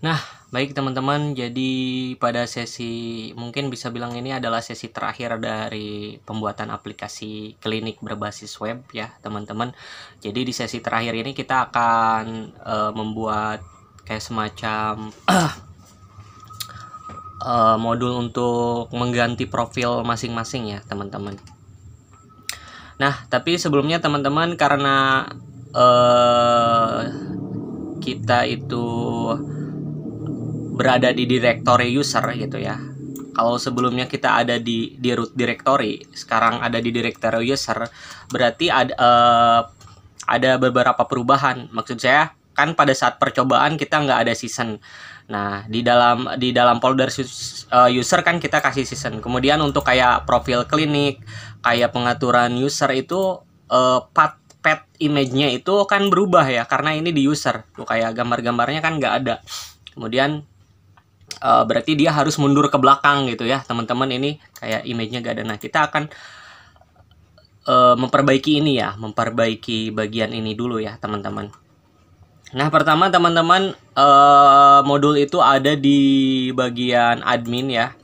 Nah, baik teman-teman, jadi pada sesi mungkin bisa bilang ini adalah sesi terakhir dari pembuatan aplikasi klinik berbasis web ya teman-teman. Jadi di sesi terakhir ini kita akan membuat kayak semacam modul untuk mengganti profil masing-masing ya teman-teman. Nah, tapi sebelumnya teman-teman, karena kita itu berada di directory user gitu ya. Kalau sebelumnya kita ada di root directory, sekarang ada di directory user, berarti ada beberapa perubahan. Maksud saya kan pada saat percobaan kita nggak ada season. Nah, di dalam folder user kan kita kasih season. Kemudian untuk kayak profil klinik, kayak pengaturan user itu path image-nya itu kan berubah ya, karena ini di user. Tuh kayak gambar-gambarnya kan nggak ada. Kemudian berarti dia harus mundur ke belakang gitu ya teman-teman. Ini kayak image-nya gak ada. Nah, kita akan memperbaiki ini ya, memperbaiki bagian ini dulu ya teman-teman. Nah, pertama teman-teman, modul itu ada di bagian admin ya,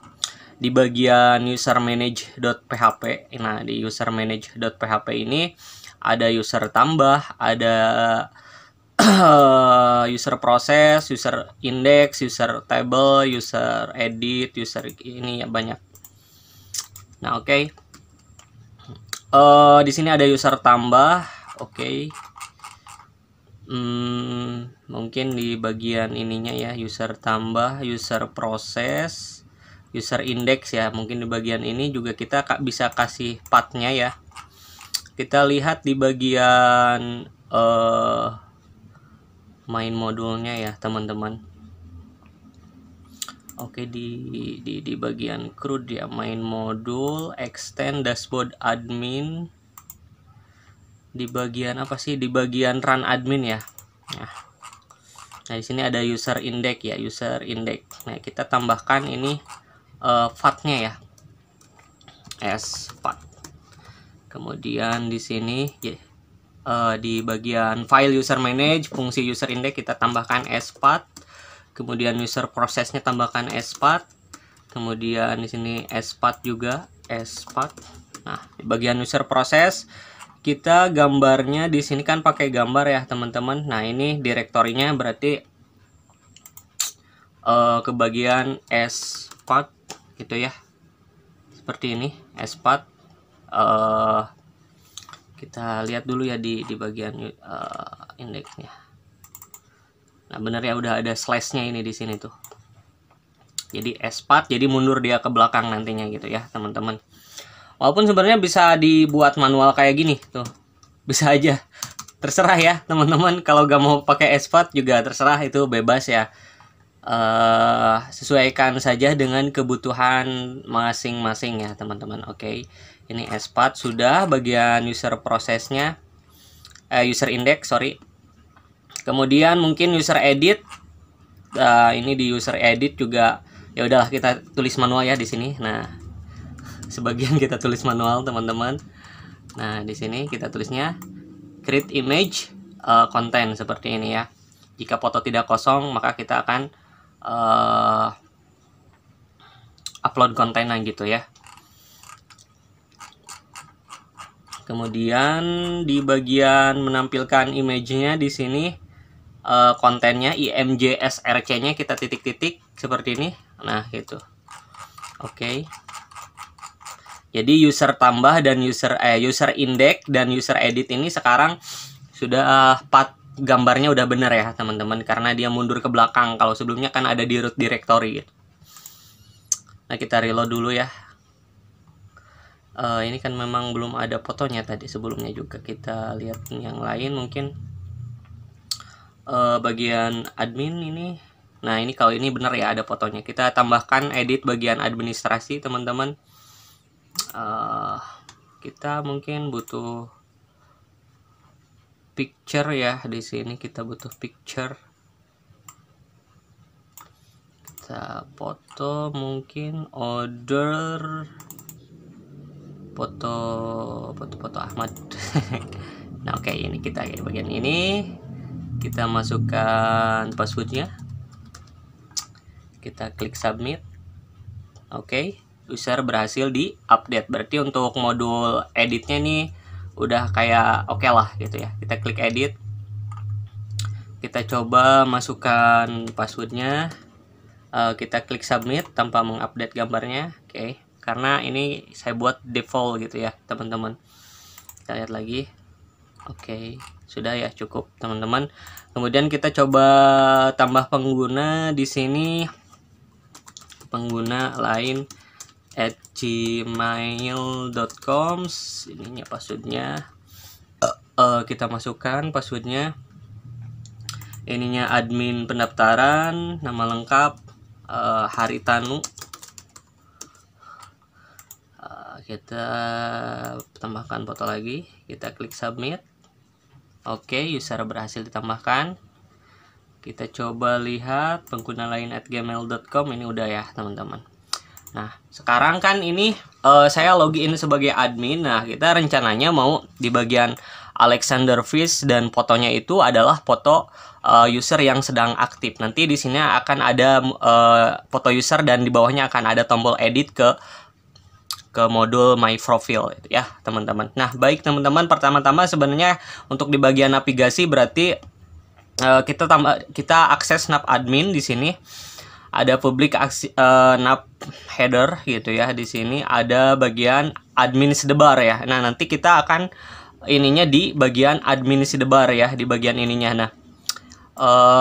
di bagian usermanage.php. Nah, di usermanage.php ini ada user tambah, ada user proses, user index, user table, user edit, user ini ya banyak. Nah, oke. Di sini ada user tambah, oke. Mungkin di bagian ininya ya, user tambah, user proses, user index ya. Mungkin di bagian ini juga kita bisa kasih path-nya ya. Kita lihat di bagian main modulnya ya teman-teman. Oke, di bagian CRUD ya, main modul, extend, dashboard admin. Di bagian apa sih? Di bagian run admin ya. Nah, di sini ada user index ya, user index. Nah, kita tambahkan ini path-nya ya. Path. Kemudian di sini di bagian file user manage, fungsi user index kita tambahkan path. Kemudian user prosesnya tambahkan path. Kemudian di sini path juga, path. Nah, di bagian user proses kita gambarnya di sini kan pakai gambar ya teman-teman. Nah, ini direktorinya berarti ke bagian path gitu ya. Seperti ini, path. Kita lihat dulu ya di bagian indeksnya. Nah, bener ya, udah ada slashnya ini di sini tuh. Jadi path, jadi mundur dia ke belakang nantinya gitu ya teman-teman. Walaupun sebenarnya bisa dibuat manual kayak gini tuh, bisa aja. Terserah ya teman-teman. Kalau gak mau pakai path juga terserah, itu bebas ya. Sesuaikan saja dengan kebutuhan masing-masing ya teman-teman. Oke. Ini path sudah, bagian user prosesnya, user index, sorry. Kemudian mungkin user edit. Ini di user edit juga ya udahlah kita tulis manual ya di sini. Nah, sebagian kita tulis manual teman-teman. Nah, di sini kita tulisnya create image content seperti ini ya. Jika foto tidak kosong maka kita akan upload konten gitu ya. Kemudian di bagian menampilkan image-nya di sini kontennya img src-nya kita titik-titik seperti ini. Nah, gitu. Oke. Jadi user tambah dan user index dan user edit ini sekarang sudah path gambarnya udah bener ya teman-teman, karena dia mundur ke belakang. Kalau sebelumnya kan ada di root directory gitu. Nah, kita reload dulu ya. Ini kan memang belum ada fotonya tadi sebelumnya juga. Kita lihat yang lain mungkin bagian admin ini. Nah, ini kalau ini benar ya ada fotonya. Kita tambahkan edit bagian administrasi teman-teman. Kita mungkin butuh picture ya, di sini kita butuh picture. Kita foto mungkin order foto Ahmad. Nah, oke, ini kita di bagian ini kita masukkan passwordnya. Kita klik submit. Oke, user berhasil di update. Berarti untuk modul editnya nih udah kayak oke lah gitu ya. Kita klik edit. Kita coba masukkan passwordnya. Kita klik submit tanpa mengupdate gambarnya. Oke, karena ini saya buat default gitu ya teman-teman. Kita lihat lagi. Oke, sudah ya, cukup teman-teman. Kemudian kita coba tambah pengguna di sini, pengguna lain @gmail.com. ininya passwordnya. Kita masukkan passwordnya. Ininya admin pendaftaran, nama lengkap Haritanu. Kita tambahkan foto lagi. Kita klik submit. Oke, user berhasil ditambahkan. Kita coba lihat pengguna lain @gmail.com. Ini udah ya teman-teman. Nah, sekarang kan ini saya login sebagai admin. Nah, kita rencananya mau di bagian Alexander Fish dan fotonya itu adalah foto user yang sedang aktif. Nanti di sini akan ada foto user dan di bawahnya akan ada tombol edit ke modul my profile ya teman-teman. Nah, baik teman-teman, pertama-tama sebenarnya untuk di bagian navigasi berarti kita akses nav admin. Di sini ada public nav header gitu ya. Di sini ada bagian admin sidebar ya. Nah, nanti kita akan ininya di bagian admin sidebar ya, di bagian ininya. Nah,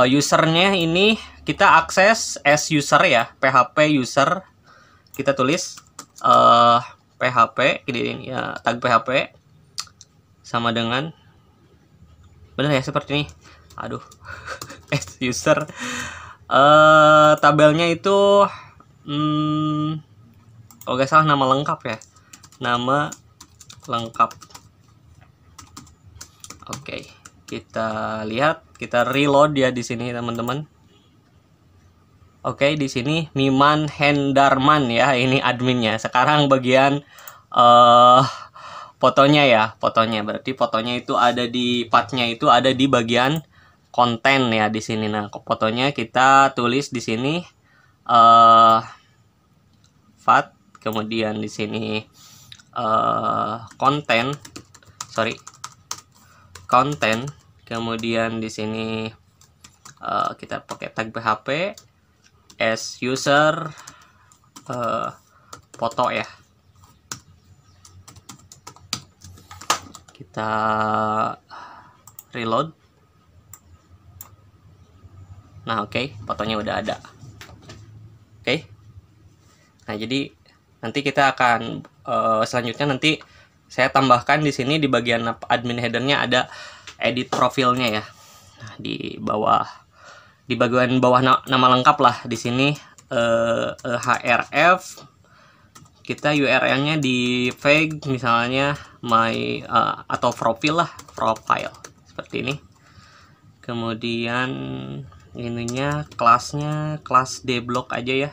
usernya ini kita akses as user ya, php user. Kita tulis PHP ini ya, tag PHP sama dengan benar ya seperti ini. Aduh, as user. Tabelnya itu kalau nggak salah nama lengkap ya, nama lengkap. Oke, kita lihat, kita reload ya di sini teman-teman. Oke, di sini Miman Hendarman ya, ini adminnya. Sekarang bagian fotonya ya, fotonya. Berarti fotonya itu ada di partnya itu ada di bagian konten ya di sini. Nah, fotonya kita tulis di sini fat, kemudian di sini konten, kemudian di sini kita pakai tag PHP as user foto ya. Kita reload. Nah, oke, fotonya udah ada. Oke. Nah, jadi nanti kita akan selanjutnya nanti saya tambahkan di sini di bagian admin headernya ada edit profilnya ya. Nah, di bagian bawah nama lengkap lah di sini href. Kita URL-nya di fake misalnya my atau profil lah, profile seperti ini. Kemudian ininya kelasnya kelas dblock aja ya,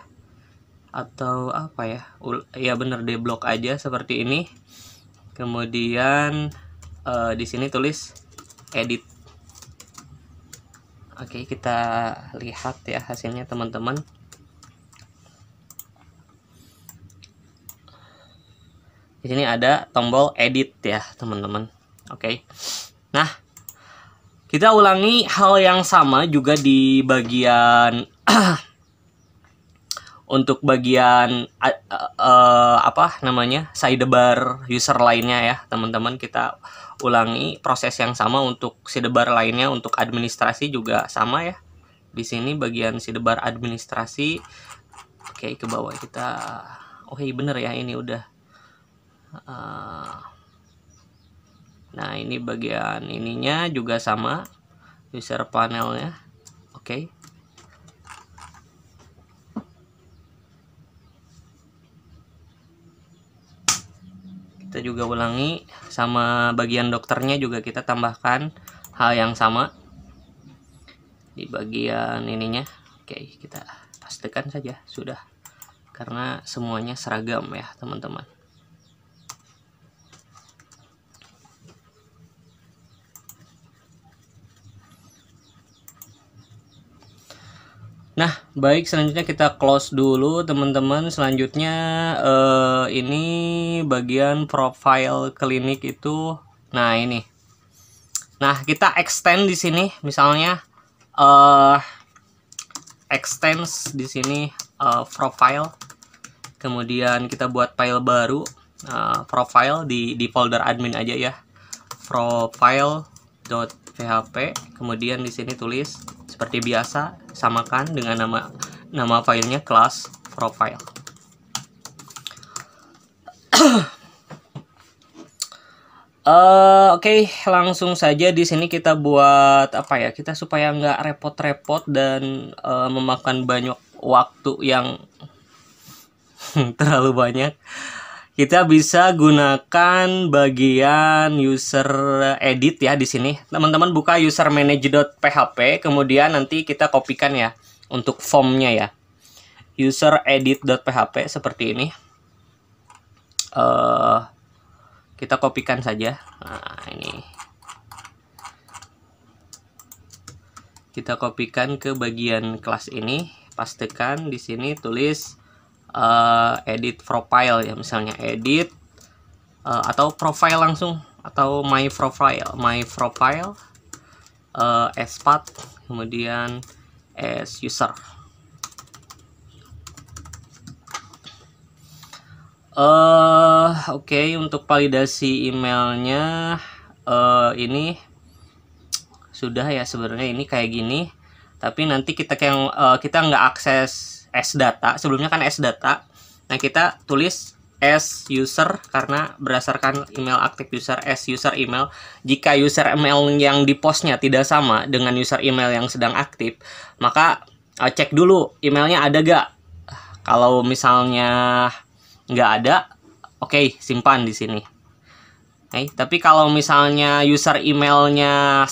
atau apa ya, ya bener dblock aja seperti ini. Kemudian di sini tulis edit. Oke, kita lihat ya hasilnya teman-teman. Di sini ada tombol edit ya teman-teman. Oke. Nah, kita ulangi hal yang sama juga di bagian untuk bagian apa namanya, sidebar user lainnya ya teman-teman. Kita ulangi proses yang sama untuk sidebar lainnya. Untuk administrasi juga sama ya. Di sini bagian sidebar administrasi. Oke, ke bawah kita. Oh iya bener ya, ini udah. Nah, ini bagian ininya juga sama, user panelnya. Oke. Kita juga ulangi sama bagian dokternya, juga kita tambahkan hal yang sama di bagian ininya. Oke, kita pastikan saja sudah, karena semuanya seragam ya teman-teman. Nah, baik, selanjutnya kita close dulu teman-teman. Selanjutnya ini bagian profile klinik itu. Nah, ini. Nah, kita extend di sini misalnya extend di sini profile. Kemudian kita buat file baru, profile di folder admin aja ya. Profile.php. Kemudian di sini tulis seperti biasa, samakan dengan nama filenya class profile. Oke, langsung saja di sini kita buat apa ya? Kita supaya nggak repot-repot dan memakan banyak waktu yang terlalu banyak. Kita bisa gunakan bagian user edit ya di sini. Teman-teman buka user manage.php, kemudian nanti kita kopikan ya untuk formnya ya. User edit.php seperti ini. Kita kopikan saja. Nah, ini. Kita kopikan ke bagian kelas ini, pastikan di sini tulis edit profile ya, misalnya edit atau profile langsung, atau my profile as path, kemudian as user. Oke, untuk validasi emailnya ini sudah ya, sebenarnya ini kayak gini, tapi nanti kita nggak akses as data, sebelumnya kan as data. Nah, kita tulis as user karena berdasarkan email aktif user, as user email. Jika user email yang di postnya tidak sama dengan user email yang sedang aktif, maka cek dulu emailnya ada gak. Kalau misalnya nggak ada, oke, simpan di sini. Tapi kalau misalnya user emailnya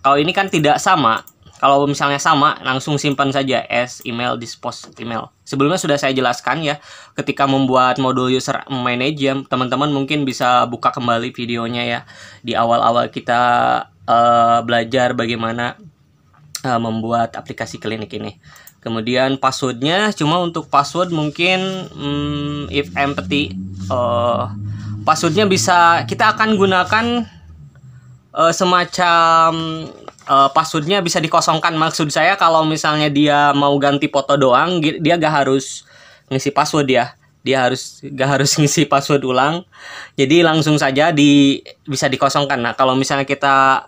kalau ini kan tidak sama. Kalau misalnya sama, langsung simpan saja as email dispose email. Sebelumnya sudah saya jelaskan ya, ketika membuat modul user manage, teman-teman mungkin bisa buka kembali videonya ya. Di awal-awal kita belajar bagaimana membuat aplikasi klinik ini. Kemudian passwordnya, cuma untuk password mungkin if empty, passwordnya bisa kita akan gunakan semacam passwordnya bisa dikosongkan. Maksud saya kalau misalnya dia mau ganti foto doang, dia gak harus ngisi password ya. Dia gak harus ngisi password ulang. Jadi langsung saja bisa dikosongkan. Nah, kalau misalnya kita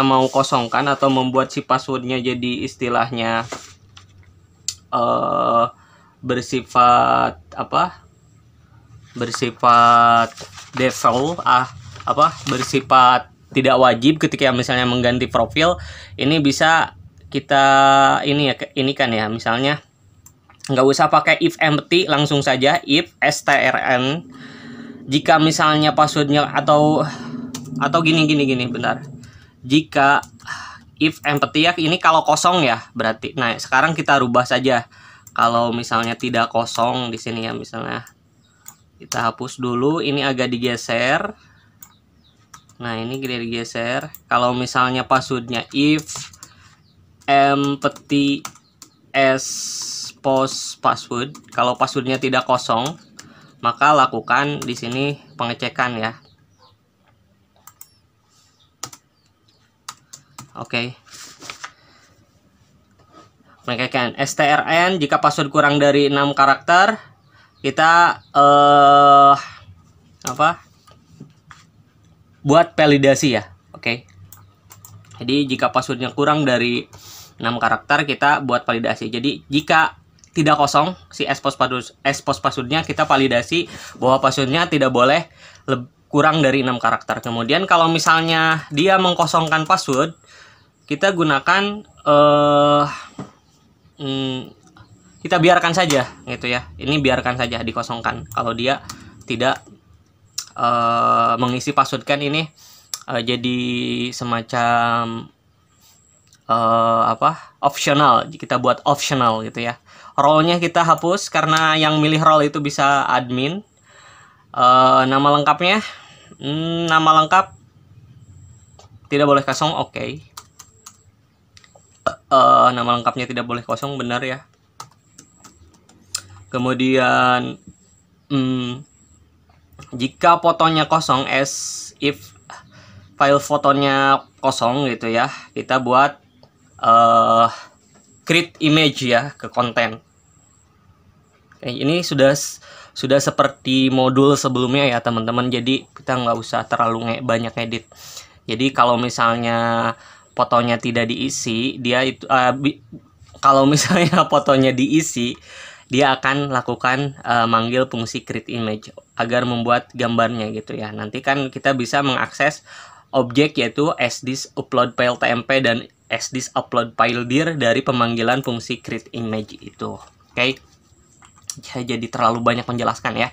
mau kosongkan atau membuat si passwordnya jadi istilahnya bersifat default, bersifat tidak wajib ketika misalnya mengganti profil, ini bisa kita ini kan ya, misalnya nggak usah pakai if empty, langsung saja if strn. Jika misalnya passwordnya atau gini bentar. Jika if empty ya, ini kalau kosong ya berarti. Nah, sekarang kita rubah saja. Kalau misalnya tidak kosong di sini ya, misalnya kita hapus dulu, ini agak digeser. Nah, ini digeser. Kalau misalnya passwordnya if empty as post password, kalau passwordnya tidak kosong, maka lakukan di sini pengecekan ya. Oke. Pengecekan strn, jika password kurang dari 6 karakter, kita buat validasi ya. Oke. Jadi jika passwordnya kurang dari 6 karakter, kita buat validasi. Jadi jika tidak kosong si expose passwordnya, kita validasi bahwa passwordnya tidak boleh kurang dari 6 karakter. Kemudian kalau misalnya dia mengkosongkan password, kita gunakan kita biarkan saja gitu ya. Ini biarkan saja dikosongkan. Kalau dia tidak mengisi password, kan ini jadi semacam optional. Kita buat optional gitu ya. Role-nya kita hapus karena yang milih role itu bisa admin. Nama lengkapnya, nama lengkap tidak boleh kosong. Oke. nama lengkapnya tidak boleh kosong, benar ya. Kemudian jika fotonya kosong, as if file fotonya kosong gitu ya, kita buat create image ya ke konten. Oke, ini sudah seperti modul sebelumnya ya teman-teman, jadi kita nggak usah terlalu banyak edit. Jadi kalau misalnya fotonya tidak diisi, dia itu kalau misalnya fotonya diisi, dia akan lakukan manggil fungsi create image agar membuat gambarnya gitu ya. Nanti kan kita bisa mengakses objek yaitu sthis upload file tmp dan sthis upload file dir dari pemanggilan fungsi create image itu. Oke. Ya, jadi terlalu banyak menjelaskan ya.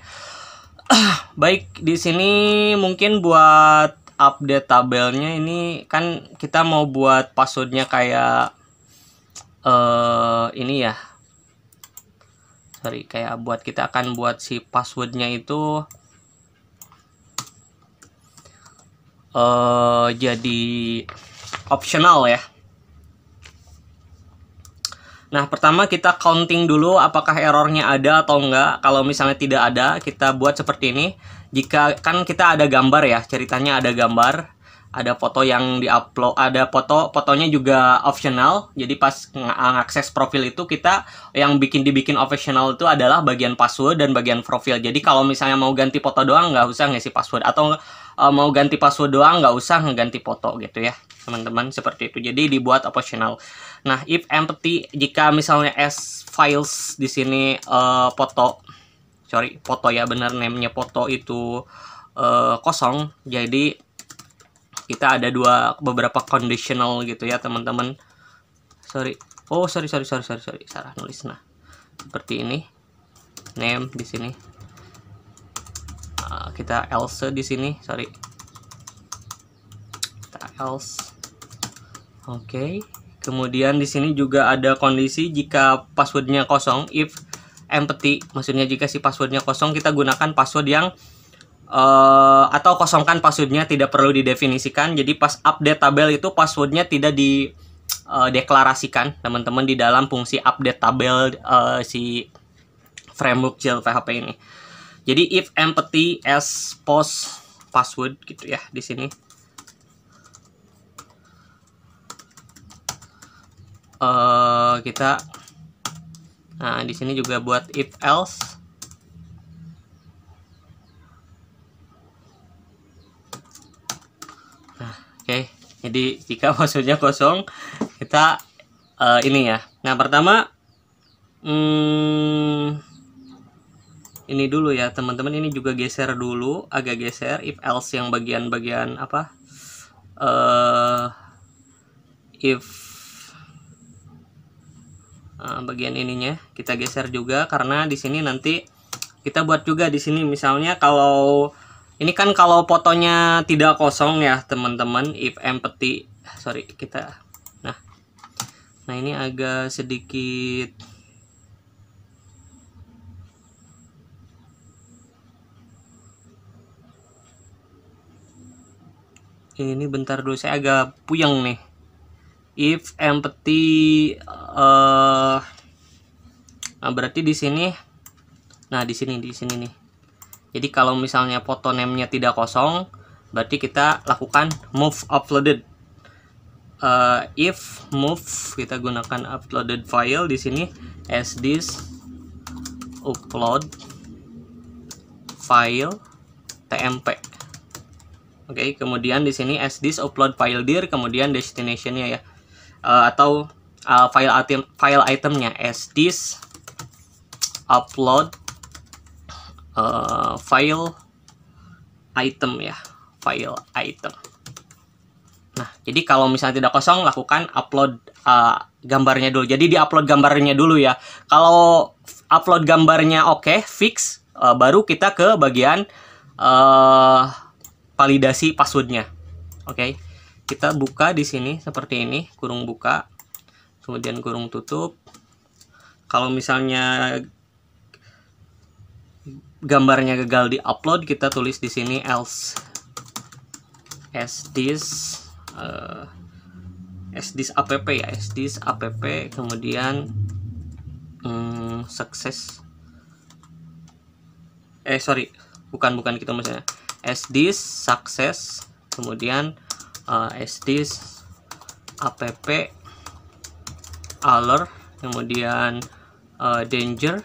Baik, di sini mungkin buat update tabelnya ini kan kita mau buat passwordnya kayak ini ya. Sorry, kayak kita akan buat si passwordnya itu jadi optional ya. Nah, pertama kita counting dulu apakah errornya ada atau enggak. Kalau misalnya tidak ada, kita buat seperti ini. Jika kan kita ada gambar ya, ceritanya ada gambar, ada foto yang diupload, ada fotonya juga optional. Jadi pas ngakses profil itu, kita yang dibikin optional itu adalah bagian password dan bagian profil. Jadi kalau misalnya mau ganti foto doang nggak usah ngisi password, atau mau ganti password doang nggak usah ngeganti foto gitu ya teman-teman, seperti itu. Jadi dibuat optional. Nah, if empty, jika misalnya as files di sini foto ya, benar namanya foto itu kosong, jadi kita ada beberapa conditional gitu ya teman-teman. Sorry, salah nulis. Nah, seperti ini, name di sini, kita else di sini, sorry, kita else. Oke. Kemudian di sini juga ada kondisi jika passwordnya kosong, if empty, maksudnya jika si passwordnya kosong, kita gunakan password yang atau kosongkan passwordnya, tidak perlu didefinisikan. Jadi pas update tabel itu passwordnya tidak dideklarasikan teman-teman di dalam fungsi update tabel si framework Gel PHP ini. Jadi if empty as post password gitu ya di sini. Kita nah di sini juga buat if else. Nah, oke. Jadi jika passwordnya kosong, kita ini ya. Nah, pertama ini dulu ya teman-teman, ini juga geser dulu, agak geser if else yang bagian-bagian apa, if bagian ininya kita geser juga, karena di sini nanti kita buat juga di sini misalnya kalau ini kan kalau fotonya tidak kosong ya teman-teman, if empty, sorry kita nah ini agak sedikit ini, bentar dulu, saya agak puyeng nih. If empty, berarti di sini, nah di sini nih. Jadi kalau misalnya foto name-nya tidak kosong, berarti kita lakukan move uploaded. If move, kita gunakan uploaded file di sini sthis upload file tmp. Oke, kemudian di sini sthis upload file dir, kemudian destination-nya ya. Atau file itemnya sthis upload file item ya, file item. Nah, jadi kalau misalnya tidak kosong, lakukan upload gambarnya dulu. Jadi di-upload gambarnya dulu ya. Kalau upload gambarnya oke, fix, baru kita ke bagian validasi passwordnya. Oke. Kita buka di sini seperti ini, kurung buka, kemudian kurung tutup. Kalau misalnya gambarnya gagal di-upload, kita tulis di sini else sthis sdisk app ya, sdisk app, kemudian sukses, sorry, bukan gitu maksudnya, sdisk sukses, kemudian sdisk app alert, kemudian danger,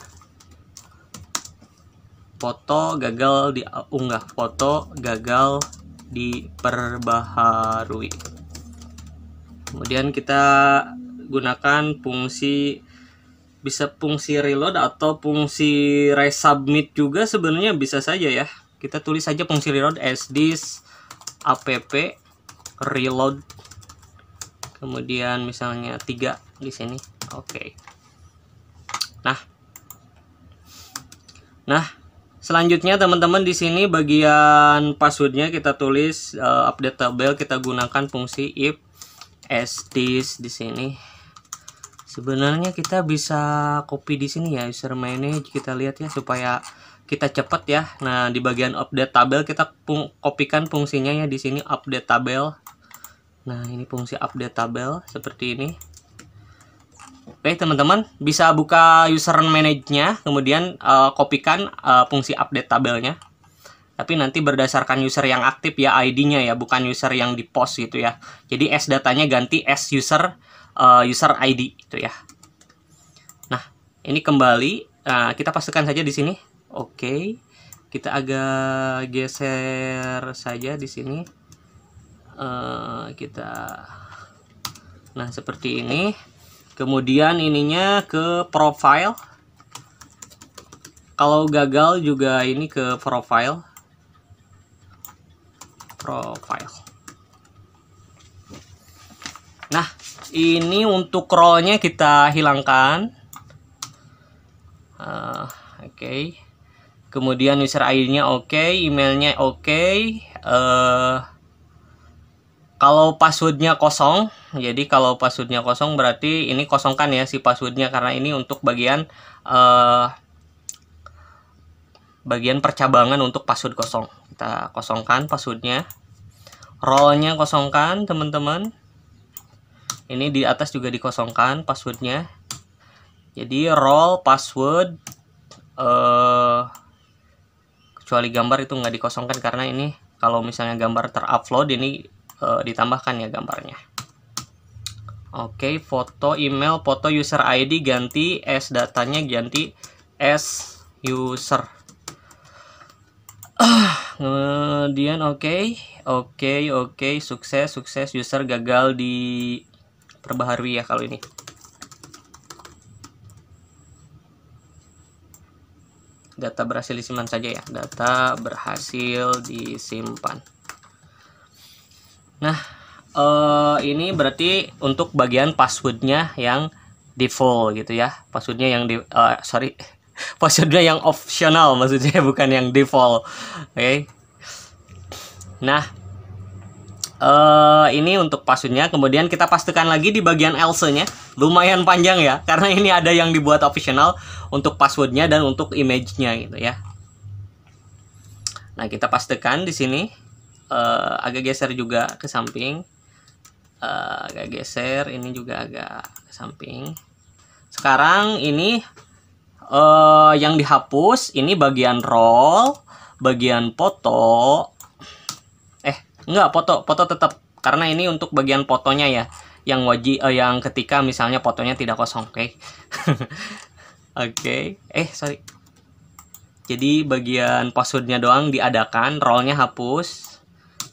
foto gagal diunggah, foto gagal diperbaharui. Kemudian kita gunakan fungsi, bisa fungsi reload atau fungsi resubmit juga sebenarnya bisa saja ya. Kita tulis saja fungsi reload sdisk app reload, kemudian misalnya 3 di sini. Oke. Nah, selanjutnya teman-teman di sini bagian passwordnya kita tulis update tabel, kita gunakan fungsi if sdisk di sini. Sebenarnya kita bisa copy di sini ya, user manage, kita lihat ya supaya kita cepat ya. Nah, di bagian update tabel kita kopikan fungsinya ya di sini update tabel. Nah, ini fungsi update tabel seperti ini. Oke, teman-teman bisa buka user manage-nya, kemudian kopikan fungsi update tabelnya. Tapi nanti berdasarkan user yang aktif ya ID-nya ya, bukan user yang di post gitu ya. Jadi S datanya ganti S user ID itu ya. Nah, ini kembali kita pastikan saja di sini. Oke. Kita agak geser saja di sini. Nah, seperti ini. Kemudian ininya ke profile. Kalau gagal juga ini ke profile. Nah, ini untuk role-nya kita hilangkan. Oke. Kemudian user ID-nya oke, emailnya oke. Kalau passwordnya kosong, jadi kalau passwordnya kosong berarti ini kosongkan ya si passwordnya, karena ini untuk bagian percabangan untuk password kosong. Kita kosongkan passwordnya. Role-nya kosongkan teman-teman. Ini di atas juga dikosongkan passwordnya. Jadi role, password, kecuali gambar itu nggak dikosongkan, karena ini kalau misalnya gambar terupload ini ditambahkan ya gambarnya. Oke, foto, email, foto, user ID ganti S datanya ganti S user. Kemudian oke, sukses user gagal diperbaharui ya kalau ini. Data berhasil disimpan saja ya, data berhasil disimpan. Nah, ini berarti untuk bagian passwordnya yang default gitu ya, passwordnya yang passwordnya yang optional maksudnya, bukan yang default. Oke. Nah, ini untuk passwordnya. Kemudian kita pastikan lagi di bagian else-nya, lumayan panjang ya, karena ini ada yang dibuat optional untuk passwordnya dan untuk image-nya gitu ya. Nah, kita pastikan di sini. Agak geser juga ke samping, agak geser, ini juga agak ke samping. Sekarang ini yang dihapus ini bagian role, bagian foto, enggak, foto tetap, karena ini untuk bagian fotonya ya, yang wajib yang ketika misalnya fotonya tidak kosong. Oke. Oke. Sorry. Jadi bagian passwordnya doang diadakan, role-nya hapus.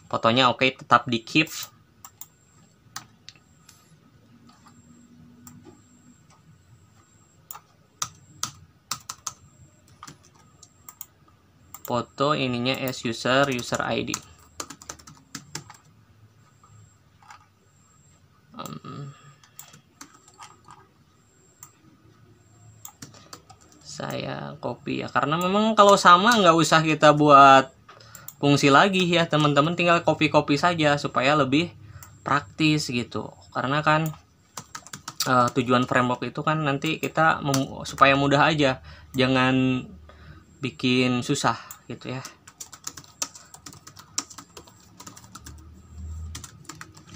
Fotonya oke, tetap di keep. Foto ininya as user ID. Saya copy ya, karena memang kalau sama nggak usah kita buat fungsi lagi ya teman-teman, tinggal copy saja supaya lebih praktis gitu. Karena kan tujuan framework itu kan nanti kita supaya mudah aja, jangan bikin susah gitu ya.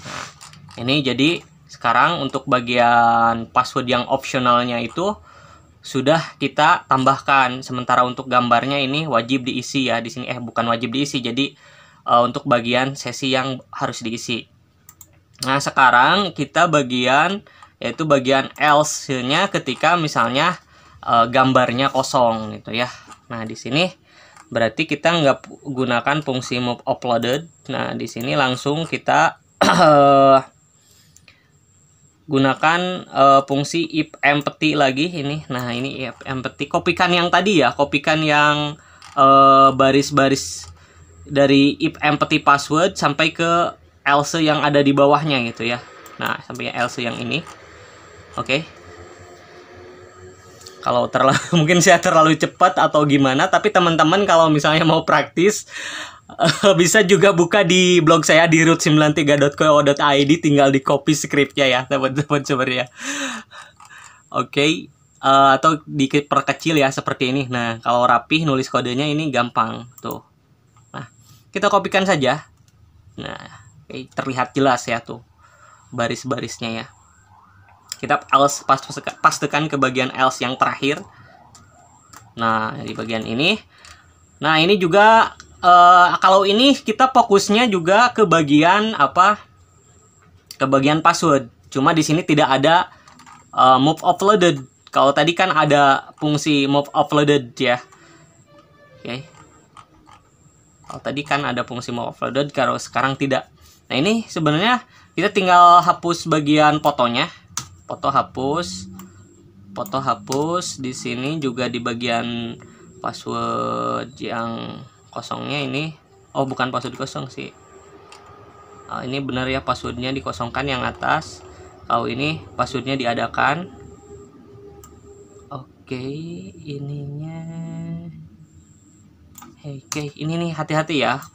Nah, ini jadi Sekarang untuk bagian password yang opsionalnya itu sudah kita tambahkan. Sementara untuk gambarnya ini wajib diisi ya di sini. Bukan wajib diisi. Jadi untuk bagian sesi yang harus diisi. Nah, sekarang kita yaitu bagian else-nya ketika misalnya gambarnya kosong gitu ya. Nah, di sini berarti kita nggak gunakan fungsi move uploaded. Nah, di sini langsung kita gunakan fungsi if empty lagi ini. Nah, ini if empty. Kopikan yang tadi ya, kopikan yang baris-baris dari if empty password sampai ke else yang ada di bawahnya gitu ya. Nah, sampai else yang ini. Oke. Kalau mungkin saya terlalu cepat atau gimana, tapi teman-teman kalau misalnya mau praktis bisa juga buka di blog saya di root93.co.id, tinggal di copy scriptnya ya teman-teman sebenarnya. Oke. Atau diperkecil ya seperti ini. Nah, kalau rapih nulis kodenya ini gampang tuh. Nah, kita kopikan saja. Nah, terlihat jelas ya tuh baris-barisnya ya. Kita else pastekan ke bagian else yang terakhir. Nah, di bagian ini. Nah, ini juga kalau ini kita fokusnya juga ke bagian apa? Ke bagian password. Cuma di sini tidak ada move offloaded. Kalau tadi kan ada fungsi move offloaded ya. Oke. Kalau tadi kan ada fungsi move offloaded, kalau sekarang tidak. Nah, ini sebenarnya kita tinggal hapus bagian fotonya. Foto hapus. Di sini juga di bagian password yang kosongnya ini. Oh, bukan password kosong sih. Ini benar ya, passwordnya dikosongkan yang atas. Kalau ini passwordnya diadakan. Oke, ininya. Oke, ini nih hati-hati ya.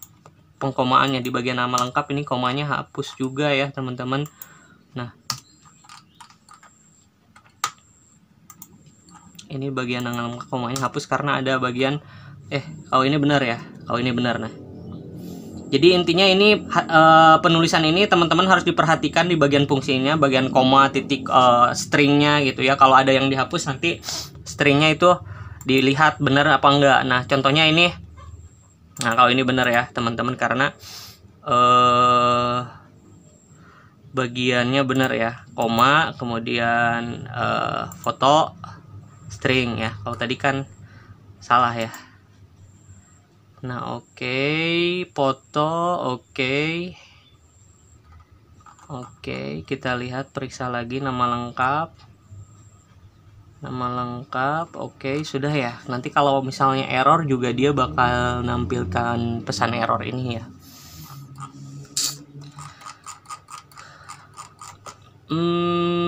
Pengkomaannya di bagian nama lengkap ini komanya hapus juga ya, teman-teman. Nah, ini bagian nama komanya hapus karena ada bagian kalau ini benar ya. Kalau ini benar. Nah, jadi intinya ini penulisan ini teman-teman harus diperhatikan di bagian fungsinya, bagian koma, titik, stringnya gitu ya. Kalau ada yang dihapus nanti stringnya itu dilihat benar apa enggak. Nah, contohnya ini. Nah, kalau ini benar ya teman-teman karena bagiannya benar ya, koma, kemudian foto, string ya. Kalau tadi kan salah ya. Nah, oke, foto, oke, kita lihat, periksa lagi nama lengkap. Oke, sudah ya. Nanti kalau misalnya error juga dia bakal nampilkan pesan error ini ya.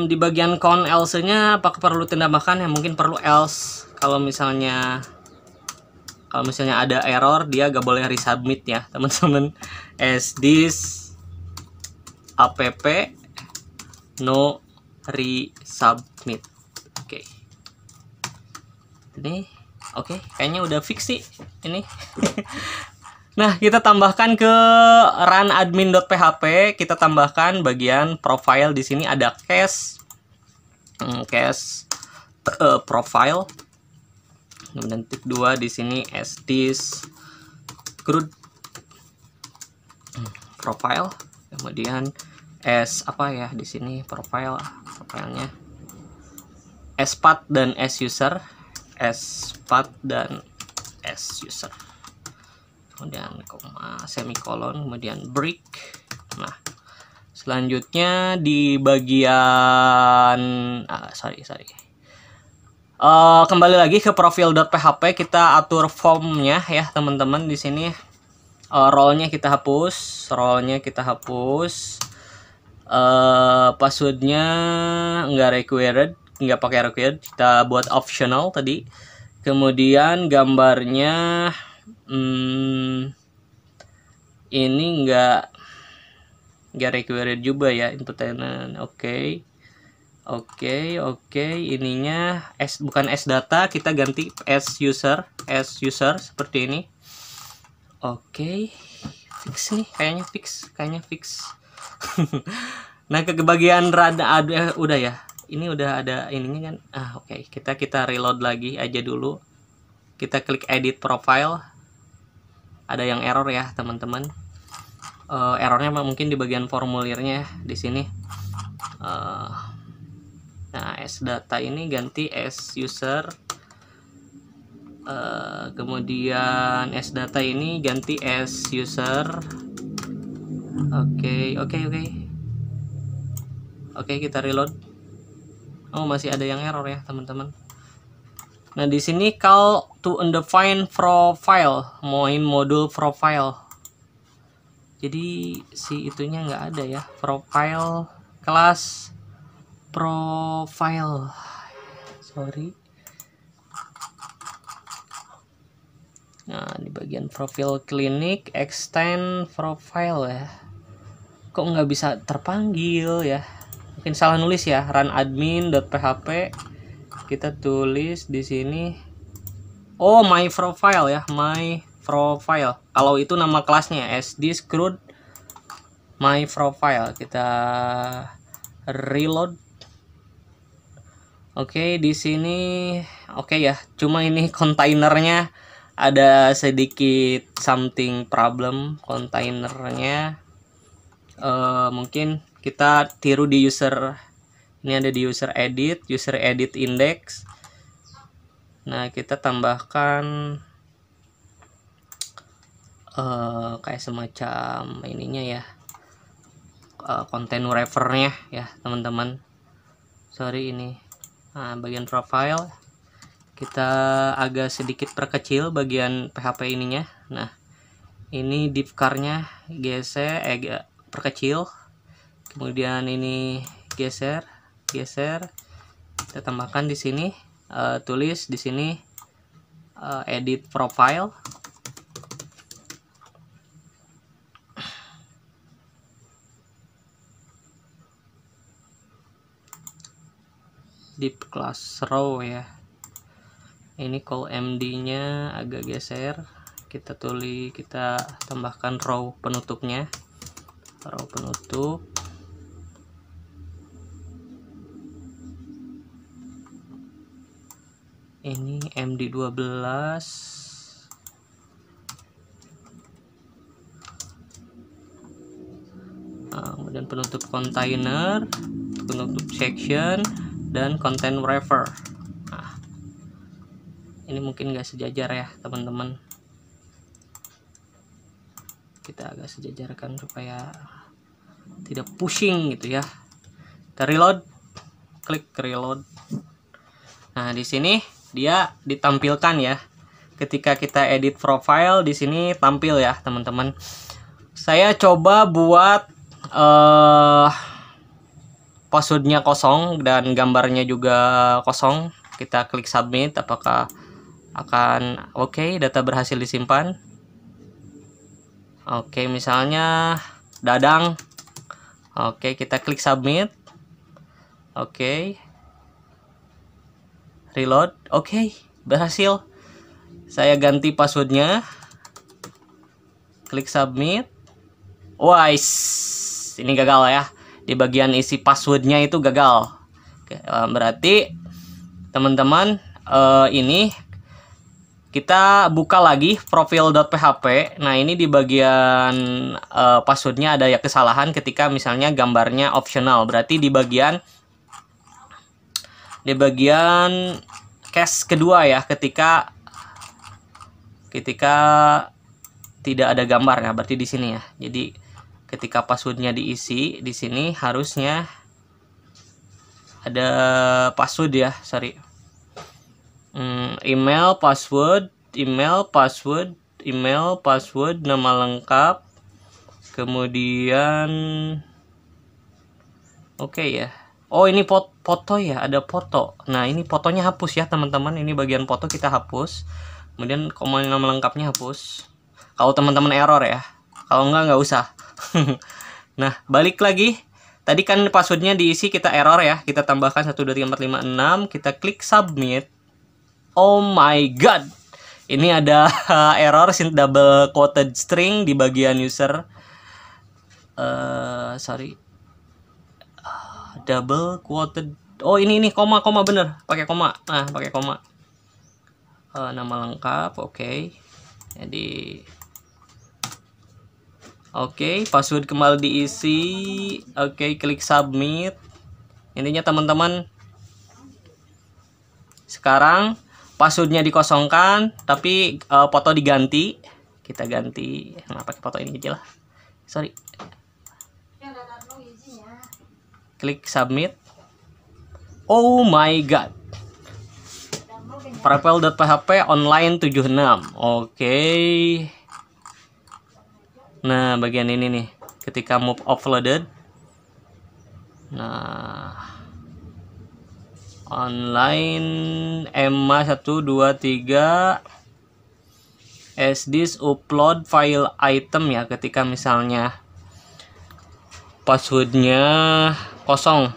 Di bagian count else-nya apakah perlu ditambahkan ya? Mungkin perlu else. Kalau misalnya ada error, dia gak boleh resubmit ya teman-teman. As this app no resubmit. Oke. Ini oke, kayaknya udah fix sih ini. Nah, kita tambahkan ke run admin.php, kita tambahkan bagian profile. Di sini ada cache profile. Kemudian titik 2 di sini as this CRUD profile. Kemudian as apa ya di sini profilenya as path dan as user. Kemudian koma, semikolon, kemudian break. Nah, selanjutnya di bagian kembali lagi ke profil.php, kita atur formnya ya teman-teman. Di sini role-nya kita hapus, passwordnya nggak required, nggak pakai required, kita buat optional tadi. Kemudian gambarnya ini nggak required juga ya, input tenant. Oke, ininya bukan as data, kita ganti as user seperti ini. Oke, fix nih, kayaknya fix. Nah, ke bagian rada udah ya. Ini udah ada ininya kan. Oke. Kita reload lagi aja dulu. Kita klik edit profile. Ada yang error ya, teman-teman. Errornya mungkin di bagian formulirnya di sini. Nah, as data ini ganti as user. Kemudian as data ini ganti as user. Oke, kita reload. Masih ada yang error ya, teman-teman. Nah, di sini call to undefined profile, main module profile. Jadi si itunya nggak ada ya, profile kelas profile. Sorry. Nah, di bagian profile klinik extend profile ya. Kok nggak bisa terpanggil ya? Mungkin salah nulis ya, run admin.php. Kita tulis di sini. My profile ya, my profile. Kalau itu nama kelasnya sd-screwed my profile. Kita reload. Oke, di sini oke ya. Cuma ini kontainernya ada sedikit something problem kontainernya. Mungkin kita tiru di user. Ini ada di user edit index. Nah, kita tambahkan kayak semacam ininya ya, content wrapper-nya ya, teman-teman. Sorry ini. Nah, bagian profile kita agak sedikit perkecil bagian PHP ininya. Nah, ini div char-nya geser, perkecil. Kemudian ini geser. Kita tambahkan di sini, tulis di sini edit profile. Div class row ya. Ini call md-nya agak geser. Kita tambahkan row penutupnya. Row penutup. Ini md12. Kemudian penutup container, penutup section, dan content wrapper. Nah, ini mungkin nggak sejajar ya, teman-teman. Kita agak sejajarkan supaya tidak pushing gitu ya. Kita reload, klik reload. Nah, di sini dia ditampilkan ya. Ketika kita edit profile, di sini tampil ya, teman-teman. Saya coba buat passwordnya kosong dan gambarnya juga kosong. Kita klik submit. Apakah akan oke, data berhasil disimpan. Oke, misalnya Dadang. Oke, kita klik submit. Oke. Reload. Oke, berhasil. Saya ganti passwordnya. Klik submit. Ini gagal ya. Di bagian isi passwordnya itu gagal. Oke, berarti teman-teman, ini kita buka lagi profile.php. Nah, ini di bagian passwordnya ada ya kesalahan ketika misalnya gambarnya optional. Berarti di bagian case kedua ya, ketika tidak ada gambar ya, berarti di sini ya. Jadi ketika passwordnya diisi di sini harusnya ada password ya, sorry. Email password, nama lengkap, kemudian oke ya. Ini foto ya, ada foto. Nah, ini fotonya hapus ya, teman-teman. Ini bagian foto kita hapus. Kemudian nama lengkapnya hapus. Kalau teman-teman error ya. Kalau nggak usah. Nah, balik lagi. Tadi kan passwordnya diisi, kita error ya. Kita tambahkan 1, 2, 3, 4, 5, 6. Kita klik submit. Oh my god. Ini ada error double quoted string di bagian user. Sorry. double quoted. Oh ini koma bener, pakai koma. Nah pakai koma. Nama lengkap, oke. Jadi oke, password kembali diisi. Oke, klik submit. Intinya teman-teman, sekarang passwordnya dikosongkan, tapi foto diganti. Kita ganti, nah pakai foto ini aja lah. Sorry. Klik submit. Oh my god. Profile.php online 76. Oke. Nah, bagian ini nih, ketika move offloaded. Nah, online EMMA 123 SDIS upload file item ya, ketika misalnya passwordnya kosong.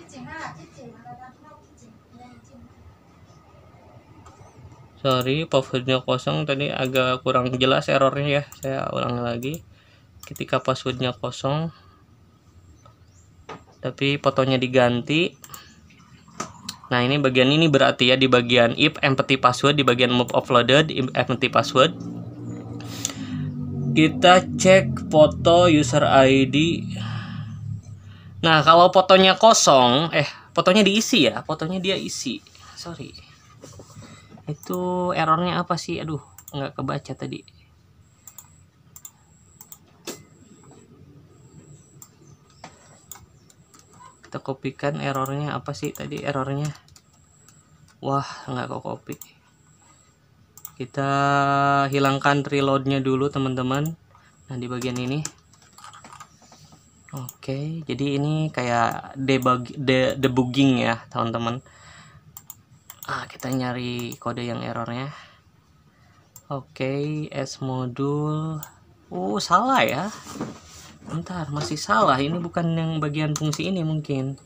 Sorry, passwordnya kosong, tadi agak kurang jelas errornya ya, saya ulangi lagi. Ketika passwordnya kosong tapi fotonya diganti. Nah ini bagian ini berarti ya, di bagian if empty password, di bagian move offloaded empty password, kita cek foto user ID. Nah kalau fotonya kosong, fotonya diisi ya, fotonya dia isi. Sorry, itu errornya apa sih? Aduh, nggak kebaca tadi. Kita kopikan, errornya apa sih tadi errornya? Wah, nggak kok copy. Kita hilangkan reloadnya dulu teman-teman. Nah di bagian ini. Oke, jadi ini kayak debugging ya teman-teman. Kita nyari kode yang errornya. Oke, S modul. Salah ya. Bentar, masih salah. Ini bukan yang bagian fungsi ini mungkin.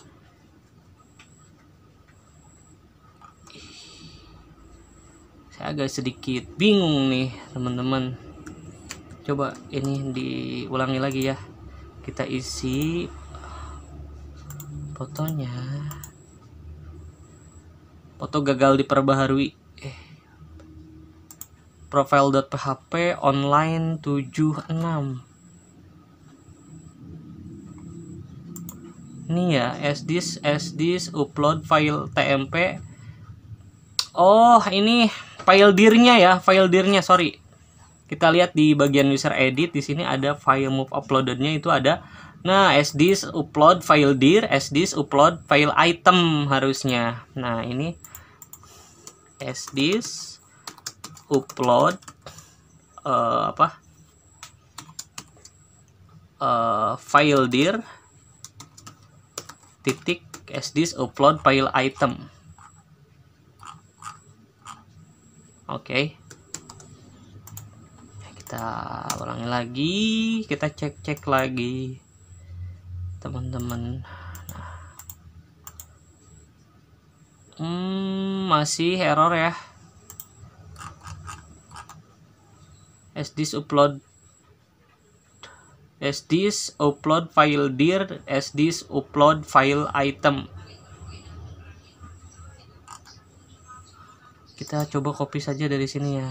Saya agak sedikit bingung nih teman-teman. Coba ini diulangi lagi ya. Kita isi fotonya. Foto gagal diperbaharui. Profile.php online 76. Ini ya, SDIS upload file TMP. Oh, ini file dirnya ya, file dirnya, sorry. Kita lihat di bagian user edit, di sini ada file move uploadednya itu ada. Nah, SDIS upload file dir, SDIS upload file item harusnya. Nah, ini SDIS upload file dir titik SDIS upload file item. Oke. Kita ulangi lagi, kita cek lagi teman-teman. Masih error ya. SDIS upload file dir, SDIS upload file item. Kita coba copy saja dari sini ya.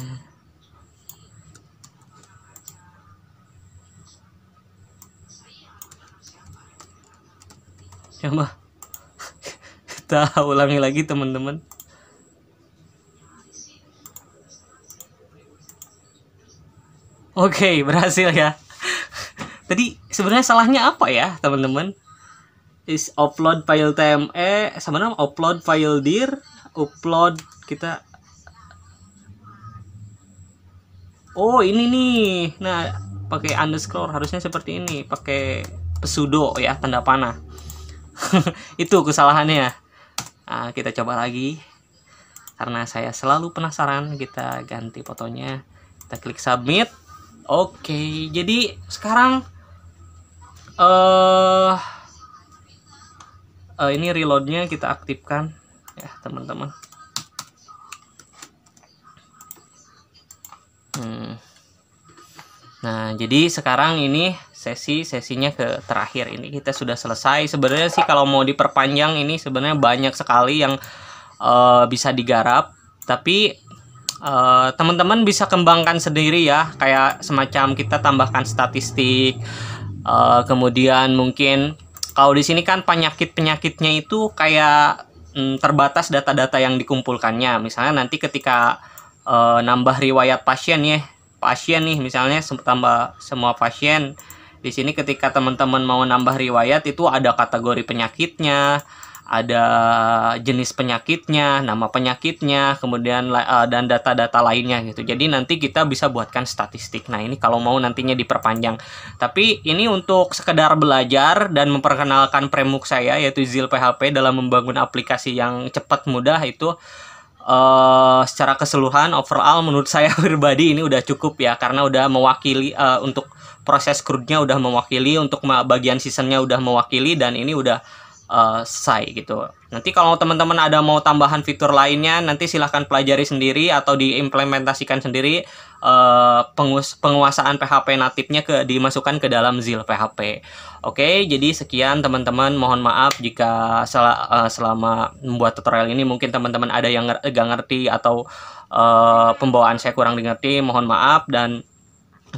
Coba kita ulangi lagi teman-teman. Oke, berhasil ya. Tadi sebenarnya salahnya apa ya teman-teman? Is upload file TME, sebenarnya upload file dir, upload kita. Oh ini nih, nah pakai underscore harusnya seperti ini, pakai pseudo ya, tanda panah. Itu kesalahannya. Nah, kita coba lagi, karena saya selalu penasaran. Kita ganti fotonya, kita klik submit. Oke, jadi sekarang ini reloadnya kita aktifkan ya teman-teman. Nah, jadi sekarang ini sesinya ke terakhir ini kita sudah selesai. Sebenarnya sih kalau mau diperpanjang ini sebenarnya banyak sekali yang bisa digarap, tapi teman-teman bisa kembangkan sendiri ya, kayak semacam kita tambahkan statistik. Kemudian mungkin kalau di sini kan penyakitnya itu kayak terbatas data-data yang dikumpulkannya. Misalnya nanti ketika nambah riwayat pasien nih, misalnya tambah semua pasien di sini, ketika teman-teman mau nambah riwayat itu ada kategori penyakitnya, ada jenis penyakitnya, nama penyakitnya, kemudian dan data-data lainnya gitu. Jadi nanti kita bisa buatkan statistik. Nah, ini kalau mau nantinya diperpanjang. Tapi ini untuk sekedar belajar dan memperkenalkan framework saya, yaitu Zil PHP, dalam membangun aplikasi yang cepat, mudah. Itu secara keseluruhan overall menurut saya pribadi ini udah cukup ya, karena udah mewakili untuk proses CRUD-nya udah mewakili, untuk bagian seasonnya udah mewakili, dan ini udah selesai gitu. Nanti kalau teman-teman ada mau tambahan fitur lainnya, nanti silahkan pelajari sendiri atau diimplementasikan sendiri. Penguasaan PHP natifnya dimasukkan ke dalam Zil PHP. Oke, jadi sekian teman-teman. Mohon maaf jika selama membuat tutorial ini mungkin teman-teman ada yang gak ngerti atau pembawaan saya kurang dimengerti. Mohon maaf, dan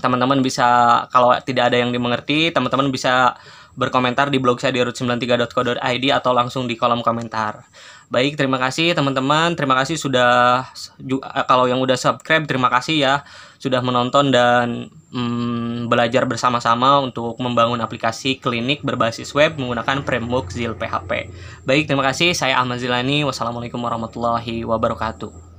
teman-teman bisa, kalau tidak ada yang dimengerti, teman-teman bisa berkomentar di blog saya di root93.co.id atau langsung di kolom komentar. Baik, terima kasih teman-teman. Terima kasih sudah, kalau yang udah subscribe, terima kasih ya sudah menonton dan belajar bersama-sama untuk membangun aplikasi klinik berbasis web menggunakan framework Zil PHP. Baik, terima kasih. Saya Ahmad Zilani. Wassalamualaikum warahmatullahi wabarakatuh.